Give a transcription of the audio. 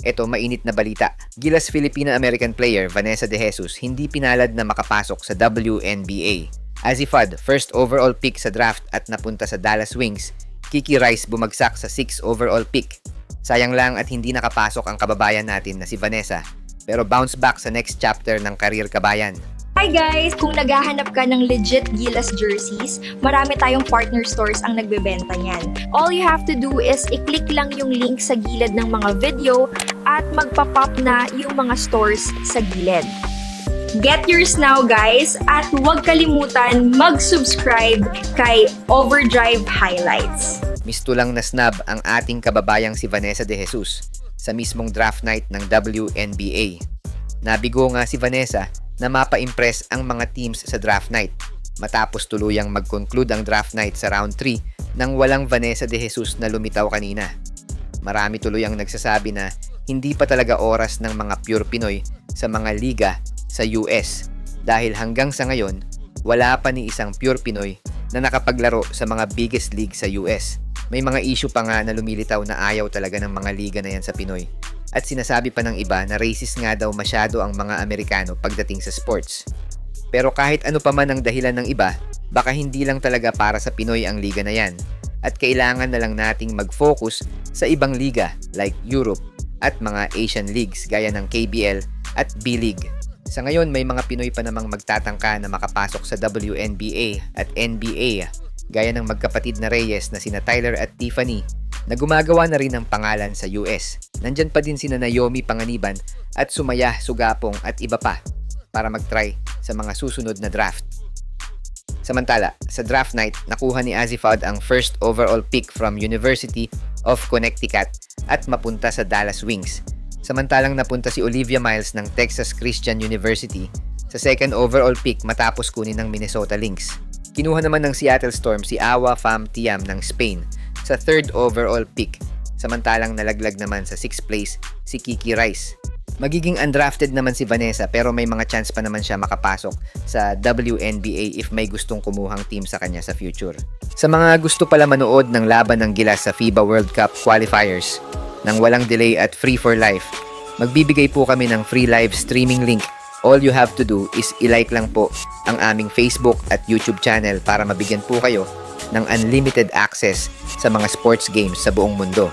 Eto, mainit na balita. Gilas Filipina-American player Vanessa De Jesus hindi pinalad na makapasok sa WNBA. Azifad, first overall pick sa draft at napunta sa Dallas Wings. Kiki Rice bumagsak sa 6th overall pick. Sayang lang at hindi nakapasok ang kababayan natin na si Vanessa. Pero bounce back sa next chapter ng career kabayan. Hi guys! Kung naghahanap ka ng legit Gilas jerseys, marami tayong partner stores ang nagbebenta niyan. All you have to do is i-click lang yung link sa gilid ng mga video at magpa-pop na yung mga stores sa gilid. Get yours now guys at huwag kalimutan mag-subscribe kay Overdrive Highlights. Misto lang na snub ang ating kababayang si Vanessa De Jesus sa mismong draft night ng WNBA. Nabigo nga si Vanessa na mapa-impress ang mga teams sa draft night matapos tuluyang mag-conclude ang draft night sa round 3 nang walang Vanessa De Jesus na lumitaw kanina. Marami tuluyang nagsasabi na hindi pa talaga oras ng mga pure Pinoy sa mga liga sa US dahil hanggang sa ngayon wala pa ni isang pure Pinoy na nakapaglaro sa mga biggest league sa US. May mga issue pa nga na lumilitaw na ayaw talaga ng mga liga na yan sa Pinoy. At sinasabi pa ng iba na racist nga daw masyado ang mga Amerikano pagdating sa sports. Pero kahit ano pa man ang dahilan ng iba, baka hindi lang talaga para sa Pinoy ang liga na yan. At kailangan na lang nating mag-focus sa ibang liga like Europe at mga Asian leagues gaya ng KBL at B-League. Sa ngayon may mga Pinoy pa namang magtatangka na makapasok sa WNBA at NBA gaya ng magkapatid na Reyes na sina Tyler at Tiffany na gumagawa na rin ng pangalan sa US. Nandyan pa din sina Naomi Panganiban at Sumaya Sugapong at iba pa para mag-try sa mga susunod na draft. Samantala, sa draft night, nakuha ni Azifad ang first overall pick from University of Connecticut at mapunta sa Dallas Wings. Samantalang napunta si Olivia Miles ng Texas Christian University sa second overall pick matapos kunin ng Minnesota Lynx. Kinuha naman ng Seattle Storm si Awa Pham Thiam ng Spain sa third overall pick, samantalang nalaglag naman sa 6th place si Kiki Rice. Magiging undrafted naman si Vanessa pero may mga chance pa naman siya makapasok sa WNBA if may gustong kumuhang team sa kanya sa future. Sa mga gusto pala manood ng laban ng Gilas sa FIBA World Cup qualifiers nang walang delay at free for life, magbibigay po kami ng free live streaming link. All you have to do is i-like lang po ang aming Facebook at YouTube channel para mabigyan po kayo ng unlimited access sa mga sports games sa buong mundo.